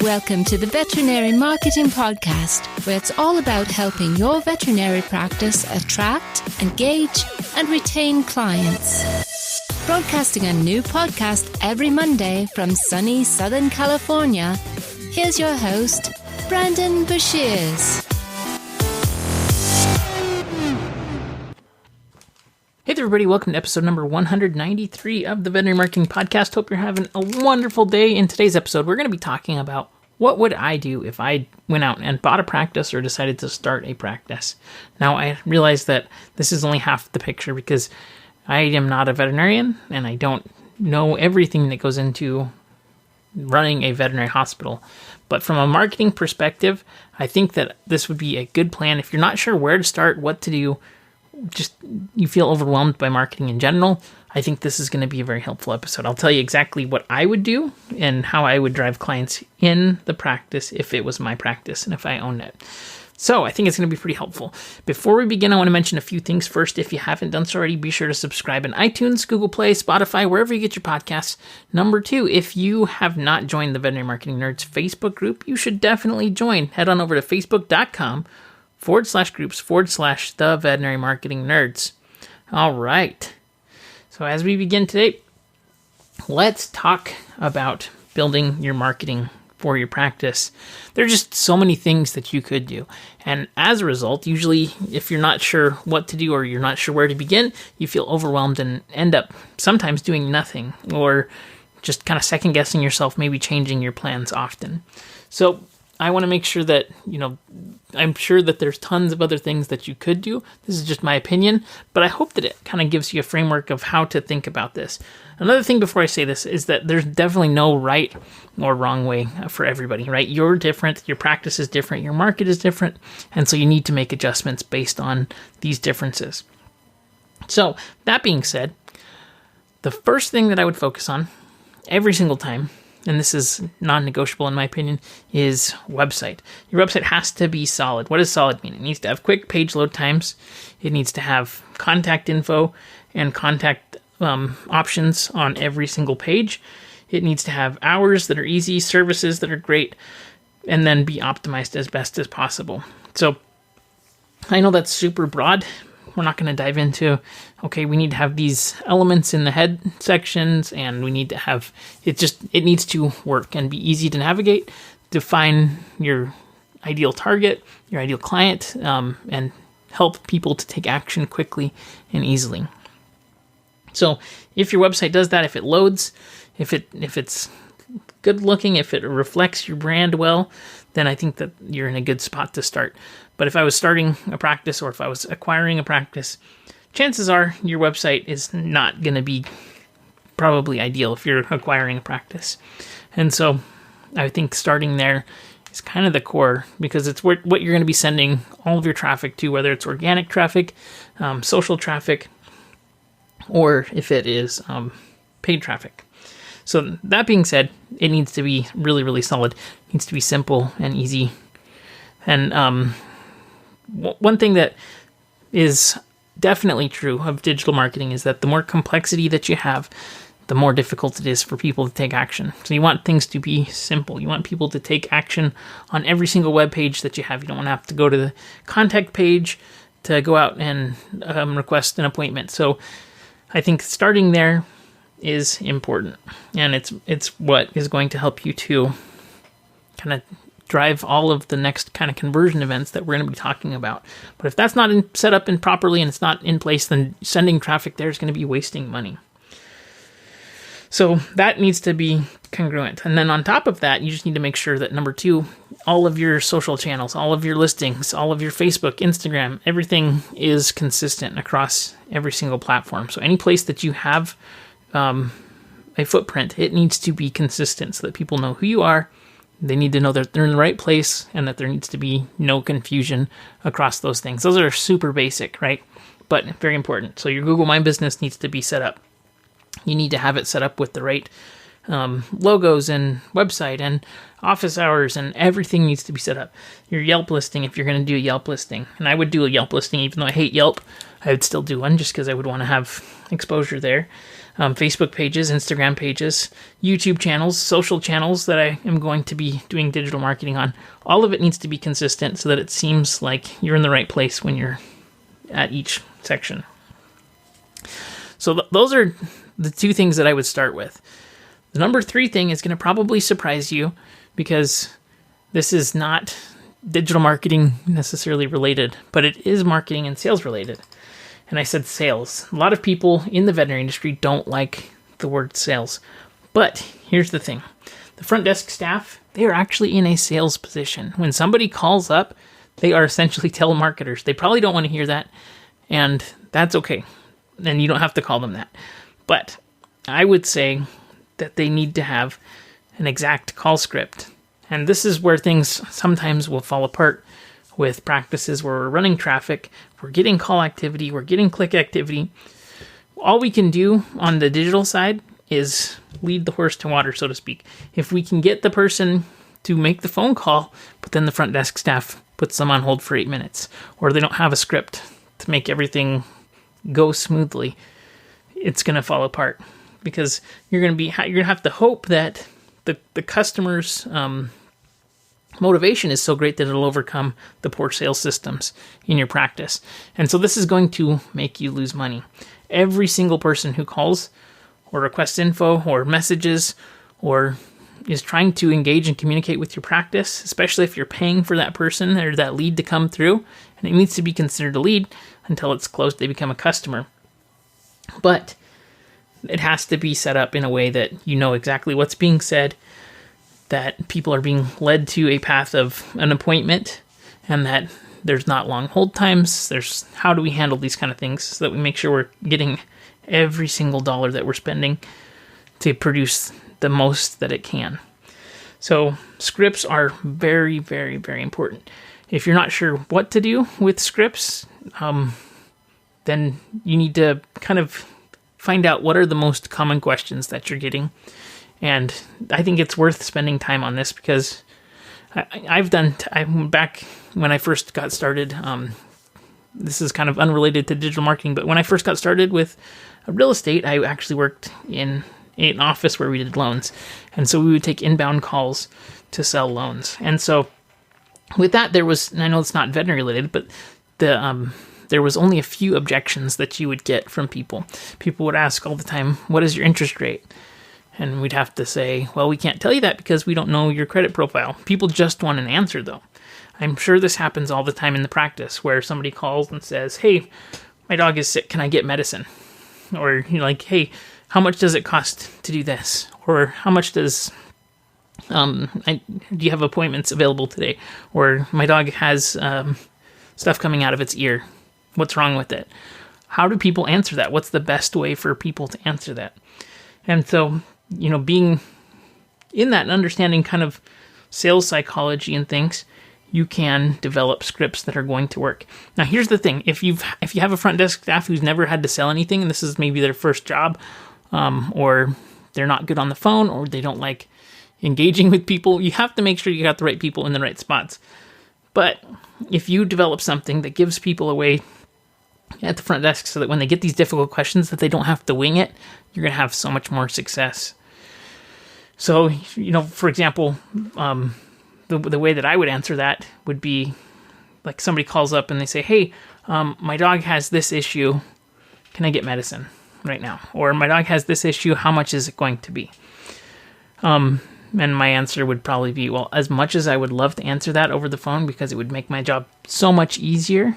Welcome to the Veterinary Marketing Podcast, where it's all about helping your veterinary practice attract, engage, and retain clients. Broadcasting a new podcast every Monday from sunny Southern California, here's your host, Brandon Bashirs. Hey there, everybody. Welcome to episode number 193 of the Veterinary Marketing Podcast. Hope you're having a wonderful day. In today's episode, we're going to be talking about what would I do if I went out and bought a practice or decided to start a practice. Now, I realize that this is only half the picture because I am not a veterinarian and I don't know everything that goes into running a veterinary hospital. But from a marketing perspective, I think that this would be a good plan. If you're not sure where to start, what to do, just you feel overwhelmed by marketing in general, I think this is going to be a very helpful episode. I'll tell you exactly what I would do and how I would drive clients in the practice if it was my practice and if I owned it. So I think it's going to be pretty helpful. Before we begin, I want to mention a few things. First, if you haven't done so already, be sure to subscribe in iTunes, Google Play, Spotify, wherever you get your podcasts. Number two, if you have not joined the Veterinary Marketing Nerds Facebook group, you should definitely join. Head on over to facebook.com/groups/the Veterinary Marketing Nerds. All right. So as we begin today, let's talk about building your marketing for your practice. There are just so many things that you could do. And as a result, usually if you're not sure what to do or you're not sure where to begin, you feel overwhelmed and end up sometimes doing nothing or just kind of second guessing yourself, maybe changing your plans often. So I want to make sure that, I'm sure that there's tons of other things that you could do. This is just my opinion, but I hope that it kind of gives you a framework of how to think about this. Another thing before I say this is that there's definitely no right or wrong way for everybody, right? You're different, your practice is different, your market is different, and so you need to make adjustments based on these differences. So that being said, the first thing that I would focus on every single time, and this is non-negotiable in my opinion, is website. Your website has to be solid. What does solid mean? It needs to have quick page load times. It needs to have contact info and contact options on every single page. It needs to have hours that are easy, services that are great, and then be optimized as best as possible. So I know that's super broad. We're not going to dive into, okay, we need to have these elements in the head sections and we need to have, it needs to work and be easy to navigate, define your ideal target, your ideal client, and help people to take action quickly and easily. So if your website does that, if it loads, if it's good looking, if it reflects your brand well, then I think that you're in a good spot to start. But if I was starting a practice or if I was acquiring a practice, chances are your website is not going to be probably ideal if you're acquiring a practice. And so I think starting there is kind of the core because it's what you're going to be sending all of your traffic to, whether it's organic traffic, social traffic, or if it is paid traffic. So that being said, it needs to be really, really solid. It needs to be simple and easy. And one thing that is definitely true of digital marketing is that the more complexity that you have, the more difficult it is for people to take action. So you want things to be simple. You want people to take action on every single web page that you have. You don't want to have to go to the contact page to go out and request an appointment. So I think starting there is important, and it's what is going to help you to kind of drive all of the next kind of conversion events that we're going to be talking about. But if that's not set up and properly and it's not in place, then sending traffic there is going to be wasting money. So that needs to be congruent. And then on top of that, you just need to make sure that number two, all of your social channels, all of your listings, all of your Facebook, Instagram, everything is consistent across every single platform. So any place that you have a footprint, it needs to be consistent so that people know who you are. They need to know that they're in the right place and that there needs to be no confusion across those things. Those are super basic, right? But very important. So your Google My Business needs to be set up. You need to have it set up with the right logos and website and office hours, and everything needs to be set up. Your Yelp listing, if you're going to do a Yelp listing, and I would do a Yelp listing, even though I hate Yelp, I would still do one just because I would want to have exposure there. Facebook pages, Instagram pages, YouTube channels, social channels that I am going to be doing digital marketing on. All of it needs to be consistent so that it seems like you're in the right place when you're at each section. So those are the two things that I would start with. The number 3 thing is going to probably surprise you because this is not digital marketing necessarily related, but it is marketing and sales related. And I said sales. A lot of people in the veterinary industry don't like the word sales. But here's the thing. The front desk staff, they are actually in a sales position. When somebody calls up, they are essentially telemarketers. They probably don't want to hear that, and that's okay. And you don't have to call them that. But I would say that they need to have an exact call script. And this is where things sometimes will fall apart with practices where we're running traffic, we're getting call activity, we're getting click activity. All we can do on the digital side is lead the horse to water, so to speak. If we can get the person to make the phone call, but then the front desk staff puts them on hold for 8 minutes, or they don't have a script to make everything go smoothly, it's going to fall apart. Because you're going to have to hope that the customer's motivation is so great that it'll overcome the poor sales systems in your practice. And so this is going to make you lose money. Every single person who calls or requests info or messages or is trying to engage and communicate with your practice, especially if you're paying for that person or that lead to come through, and it needs to be considered a lead until it's closed, they become a customer. But it has to be set up in a way that you know exactly what's being said, that people are being led to a path of an appointment, and that there's not long hold times. There's how do we handle these kind of things so that we make sure we're getting every single dollar that we're spending to produce the most that it can. So scripts are very, very, very important. If you're not sure what to do with scripts, then you need to kind of find out what are the most common questions that you're getting. And I think it's worth spending time on this because I'm back when I first got started. This is kind of unrelated to digital marketing, but when I first got started with real estate, I actually worked in an office where we did loans. And so we would take inbound calls to sell loans. And so with that, there was, and I know it's not veterinary related, but there was only a few objections that you would get from people. People would ask all the time, what is your interest rate? And we'd have to say, well, we can't tell you that because we don't know your credit profile. People just want an answer, though. I'm sure this happens all the time in the practice where somebody calls and says, hey, my dog is sick. Can I get medicine? Or, like, hey, how much does it cost to do this? Or how much does, do you have appointments available today? Or my dog has stuff coming out of its ear. What's wrong with it? How do people answer that? What's the best way for people to answer that? And so, being in that and understanding kind of sales psychology and things, you can develop scripts that are going to work. Now, here's the thing. If you have a front desk staff who's never had to sell anything, and this is maybe their first job, or they're not good on the phone, or they don't like engaging with people, you have to make sure you got the right people in the right spots. But if you develop something that gives people a way at the front desk so that when they get these difficult questions that they don't have to wing it, you're going to have so much more success. So, for example, the way that I would answer that would be like somebody calls up and they say, hey, my dog has this issue. Can I get medicine right now? Or my dog has this issue. How much is it going to be? And my answer would probably be, well, as much as I would love to answer that over the phone because it would make my job so much easier,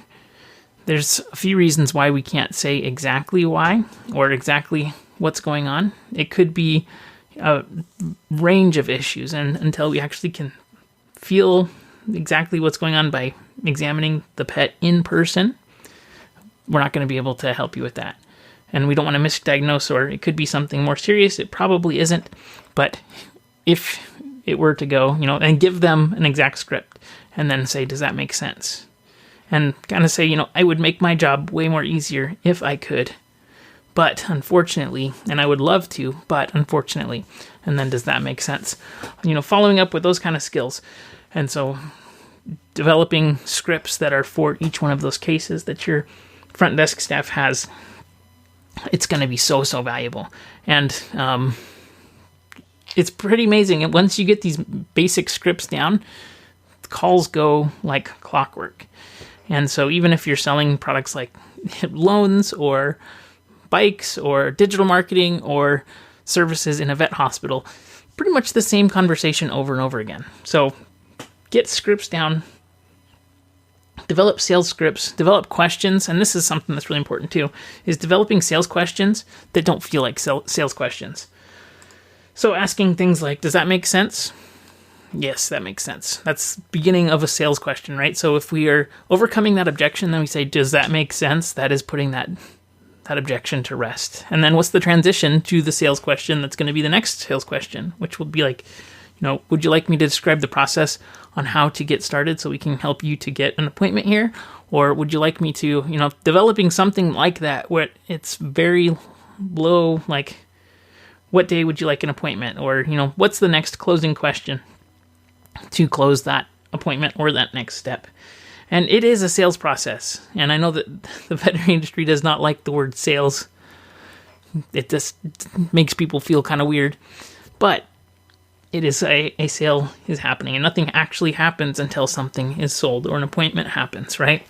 there's a few reasons why we can't say exactly why or exactly what's going on. It could be a range of issues, and until we actually can feel exactly what's going on by examining the pet in person, we're not going to be able to help you with that. And we don't want to misdiagnose, or it could be something more serious. It probably isn't, but if it were to go, and give them an exact script and then say, does that make sense? And kind of say, I would make my job way more easier if I could but unfortunately, and I would love to, but unfortunately, and then does that make sense? Following up with those kind of skills. And so developing scripts that are for each one of those cases that your front desk staff has, it's going to be so valuable. And it's pretty amazing. And once you get these basic scripts down, calls go like clockwork. And so even if you're selling products like loans or bikes or digital marketing or services in a vet hospital, pretty much the same conversation over and over again. So get scripts down, develop sales scripts, develop questions, and this is something that's really important too, is developing sales questions that don't feel like sales questions. So asking things like, does that make sense? Yes, that makes sense. That's the beginning of a sales question, right? So if we are overcoming that objection, then we say, does that make sense? That is putting that objection to rest. And then what's the transition to the sales question that's going to be the next sales question, which will be like, would you like me to describe the process on how to get started so we can help you to get an appointment here? Or would you like me to, developing something like that where it's very low, like, what day would you like an appointment? Or, what's the next closing question to close that appointment or that next step? And it is a sales process. And I know that the veterinary industry does not like the word sales. It just makes people feel kind of weird. But it is a sale is happening, and nothing actually happens until something is sold or an appointment happens, right?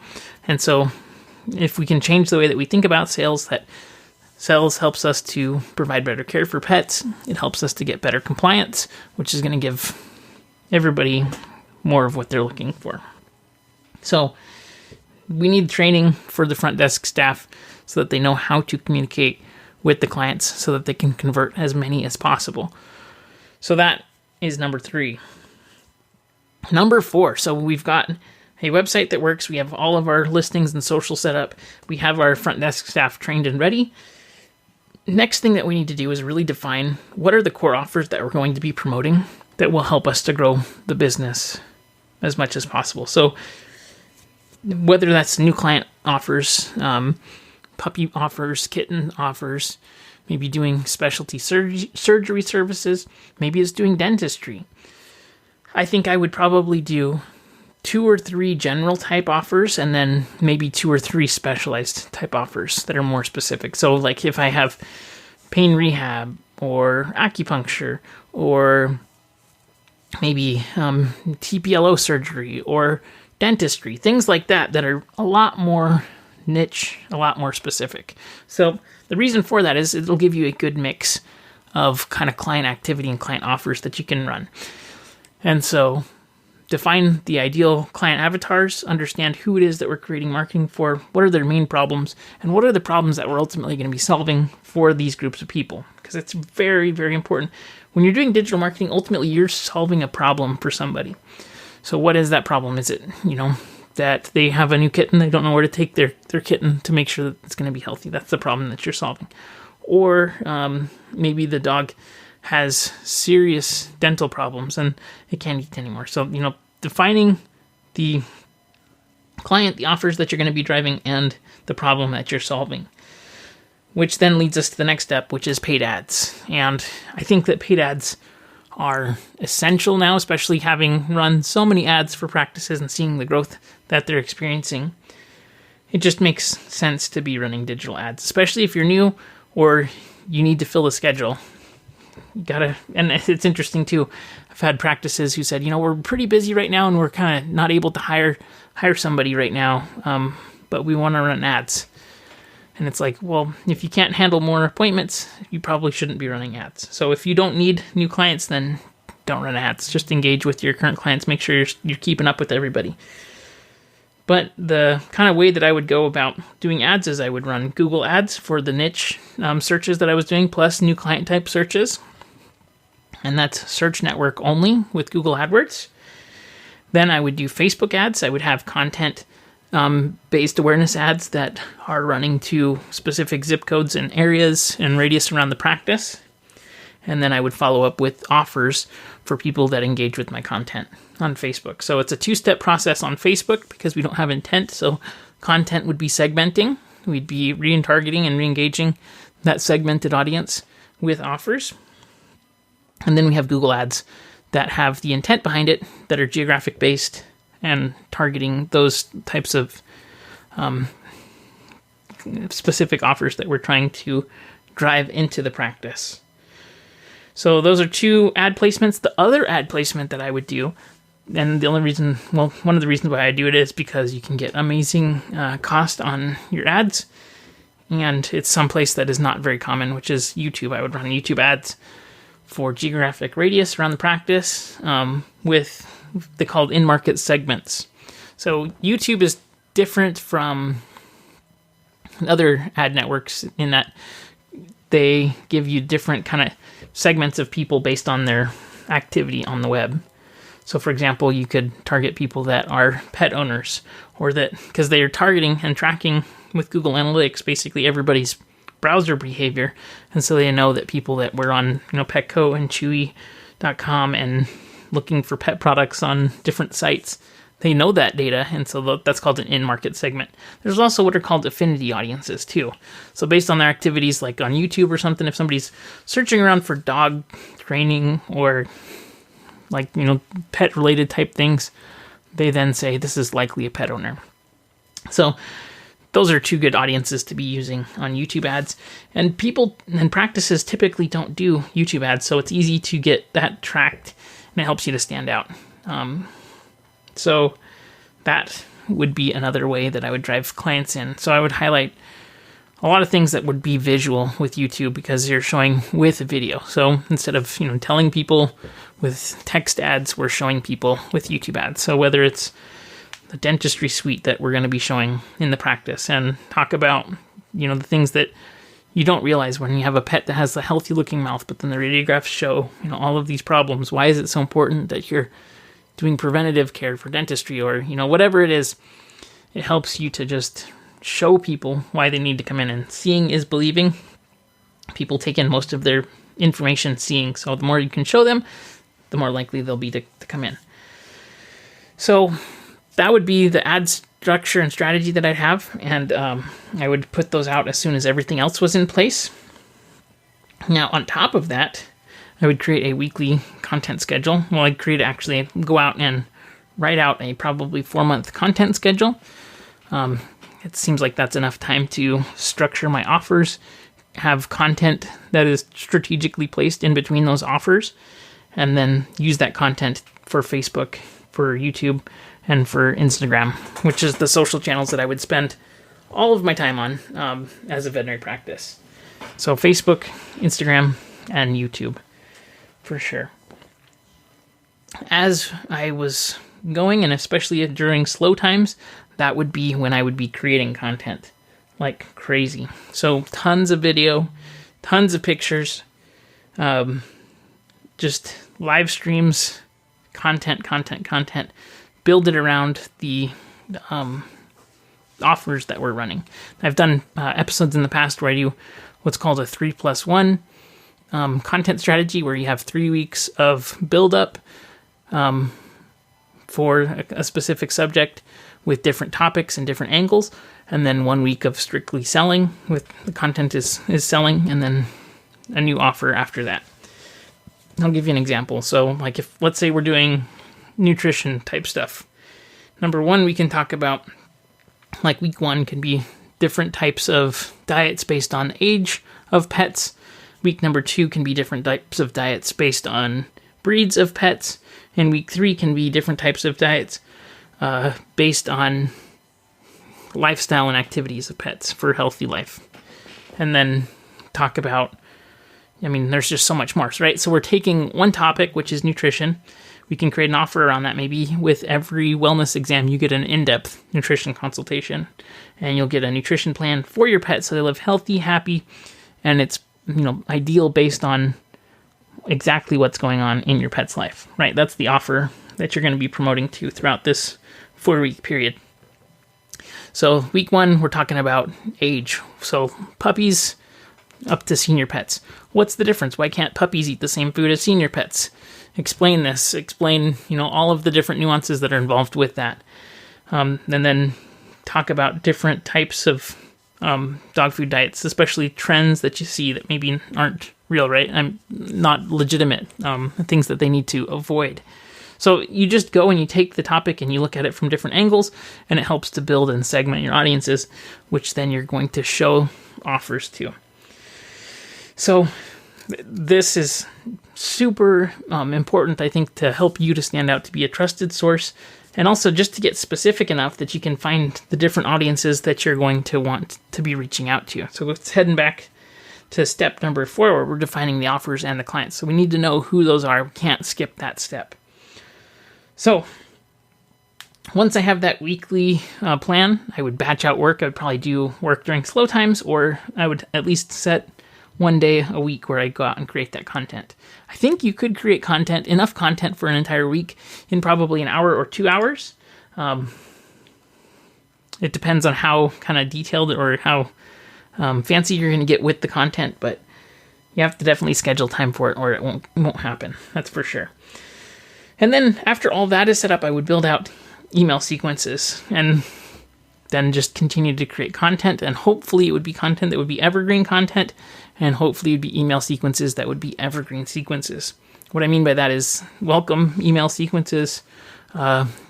And so if we can change the way that we think about sales, that sales helps us to provide better care for pets. It helps us to get better compliance, which is going to give everybody more of what they're looking for. So we need training for the front desk staff so that they know how to communicate with the clients so that they can convert as many as possible. So that is number 3. Number 4. So we've got a website that works. We have all of our listings and social set up. We have our front desk staff trained and ready. Next thing that we need to do is really define what are the core offers that we're going to be promoting that will help us to grow the business as much as possible. So whether that's new client offers, puppy offers, kitten offers, maybe doing specialty surgery services, maybe it's doing dentistry. I think I would probably do 2 or 3 general type offers and then maybe 2 or 3 specialized type offers that are more specific. So like if I have pain rehab or acupuncture or maybe TPLO surgery or dentistry, things like that are a lot more niche, a lot more specific. So the reason for that is it'll give you a good mix of kind of client activity and client offers that you can run. And so define the ideal client avatars, understand who it is that we're creating marketing for, what are their main problems, and what are the problems that we're ultimately going to be solving for these groups of people. Because it's very, very important. When you're doing digital marketing, ultimately you're solving a problem for somebody. So what is that problem? Is it, that they have a new kitten, they don't know where to take their kitten to make sure that it's going to be healthy? That's the problem that you're solving. Or maybe the dog has serious dental problems and it can't eat anymore. So, defining the client, the offers that you're going to be driving, and the problem that you're solving. Which then leads us to the next step, which is paid ads. And I think that paid ads are essential now, especially having run so many ads for practices and seeing the growth that they're experiencing. It just makes sense to be running digital ads, especially if you're new or you need to fill the schedule. You gotta, and it's interesting too. I've had practices who said, we're pretty busy right now and we're kind of not able to hire somebody right now, but we want to run ads. And it's like, well, if you can't handle more appointments, you probably shouldn't be running ads. So if you don't need new clients, then don't run ads. Just engage with your current clients. Make sure you're keeping up with everybody. But the kind of way that I would go about doing ads is I would run Google ads for the niche searches that I was doing, plus new client type searches. And that's search network only with Google AdWords. Then I would do Facebook ads. I would have content based awareness ads that are running to specific zip codes and areas and radius around the practice. And then I would follow up with offers for people that engage with my content on Facebook. So it's a 2-step process on Facebook because we don't have intent. So content would be segmenting. We'd be re-targeting and re-engaging that segmented audience with offers. And then we have Google Ads that have the intent behind it, that are geographic based and targeting those types of specific offers that we're trying to drive into the practice. So those are two ad placements. The other ad placement that I would do, and the only reason, well, one of the reasons why I do it is because you can get amazing cost on your ads, and it's someplace that is not very common, which is YouTube. I would run YouTube ads for geographic radius around the practice with they called in-market segments. So YouTube is different from other ad networks in that they give you different kind of segments of people based on their activity on the web. So for example, you could target people that are pet owners, or that because they are targeting and tracking with Google Analytics basically everybody's browser behavior, and so they know that people that were on Petco and Chewy.com and looking for pet products on different sites, they know that data, and so that's called an in-market segment. There's also what are called affinity audiences too. So based on their activities, like on YouTube or something, if somebody's searching around for dog training or like pet-related type things, they then say this is likely a pet owner. So those are two good audiences to be using on YouTube ads. And people and practices typically don't do YouTube ads, so it's easy to get that tracked, and it helps you to stand out. So that would be another way that I would drive clients in. So I would highlight a lot of things that would be visual with YouTube because you're showing with a video. So instead of telling people with text ads, we're showing people with YouTube ads. So whether it's the dentistry suite that we're going to be showing in the practice, and talk about the things that you don't realize when you have a pet that has a healthy looking mouth, but then the radiographs show all of these problems. Why is it so important that you're doing preventative care for dentistry, or whatever it is? It helps you to just show people why they need to come in, and seeing is believing. People take in most of their information seeing, so the more you can show them, the more likely they'll be to come in. So that would be the ad structure and strategy that I'd have, and I would put those out as soon as everything else was in place. Now, on top of that, I would create a weekly content schedule. Well, I'd go out and write out a probably 4-month content schedule. It seems like that's enough time to structure my offers, have content that is strategically placed in between those offers, and then use that content for Facebook, for YouTube, and for Instagram, which is the social channels that I would spend all of my time on as a veterinary practice. So Facebook, Instagram, and YouTube, for sure. As I was going, and especially during slow times, that would be when I would be creating content like crazy. So tons of video, tons of pictures, just live streams, content. Build it around the offers that we're running. I've done episodes in the past where I do what's called a 3+1 content strategy, where you have 3 weeks of build-up for a specific subject with different topics and different angles, and then 1 week of strictly selling with the content is selling, and then a new offer after that. I'll give you an example. So like if, let's say we're doing nutrition type stuff. Number one, we can talk about, like week 1 can be different types of diets based on age of pets. Week number 2 can be different types of diets based on breeds of pets. And week 3 can be different types of diets based on lifestyle and activities of pets for healthy life. And then talk about, there's just so much more, right? So we're taking one topic, which is nutrition. We can create an offer around that. Maybe with every wellness exam, you get an in-depth nutrition consultation, and you'll get a nutrition plan for your pet so they live healthy, happy, and it's ideal based on exactly what's going on in your pet's life, right? That's the offer that you're going to be promoting to throughout this 4-week period. So week 1, we're talking about age. So puppies up to senior pets. What's the difference? Why can't puppies eat the same food as senior pets? Explain this. Explain, all of the different nuances that are involved with that. And then talk about different types of dog food diets, especially trends that you see that maybe aren't real, right? I'm not legitimate, things that they need to avoid. So you just go and you take the topic and you look at it from different angles, and it helps to build and segment your audiences, which then you're going to show offers to. So this is super important, I think, to help you to stand out, to be a trusted source, and also just to get specific enough that you can find the different audiences that you're going to want to be reaching out to. So let's heading back to step number 4, where we're defining the offers and the clients. So we need to know who those are. We can't skip that step. So once I have that weekly plan, I would batch out work. I would probably do work during slow times, or I would at least set one day a week where I go out and create that content. I think you could create enough content for an entire week in probably an hour or 2 hours. It depends on how kind of detailed or how fancy you're going to get with the content, but you have to definitely schedule time for it, or it won't happen. That's for sure. And then after all that is set up, I would build out email sequences and then just continue to create content. And hopefully it would be content that would be evergreen content, and hopefully it would be email sequences that would be evergreen sequences. What I mean by that is welcome email sequences,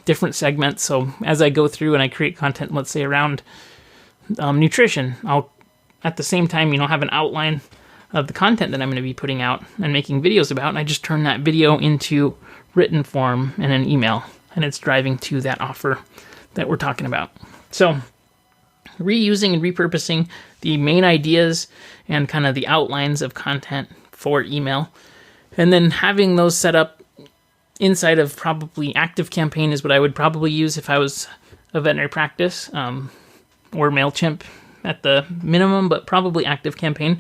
different segments. So as I go through and I create content, let's say around nutrition, I'll at the same time, have an outline of the content that I'm going to be putting out and making videos about, and I just turn that video into written form in an email, and it's driving to that offer that we're talking about. So reusing and repurposing the main ideas and kind of the outlines of content for email, and then having those set up inside of probably ActiveCampaign is what I would probably use if I was a veterinary practice, or MailChimp at the minimum, but probably ActiveCampaign.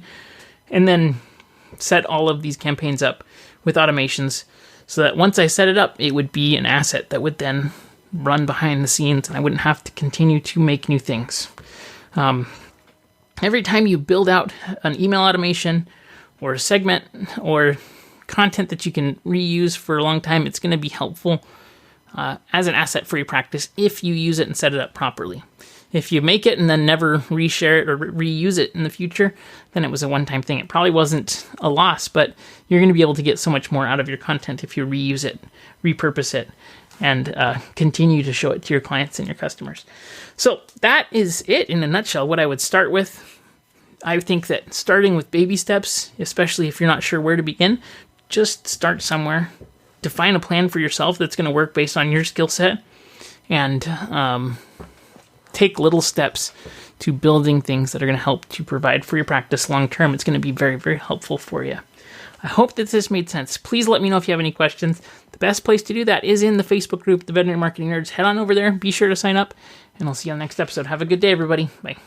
And then set all of these campaigns up with automations so that once I set it up, it would be an asset that would then run behind the scenes, and I wouldn't have to continue to make new things. Every time you build out an email automation or a segment or content that you can reuse for a long time, it's going to be helpful as an asset for your practice if you use it and set it up properly. If you make it and then never reshare it or reuse it in the future, then it was a one-time thing. It probably wasn't a loss, but you're going to be able to get so much more out of your content if you reuse it, repurpose it, and continue to show it to your clients and your customers. So that is it in a nutshell, what I would start with. I think that starting with baby steps, especially if you're not sure where to begin, just start somewhere. Define a plan for yourself that's going to work based on your skill set, and take little steps to building things that are going to help to provide for your practice long term. It's going to be very, very helpful for you. I hope that this made sense. Please let me know if you have any questions. The best place to do that is in the Facebook group, The Veterinary Marketing Nerds. Head on over there. Be sure to sign up, and I'll see you on the next episode. Have a good day, everybody. Bye.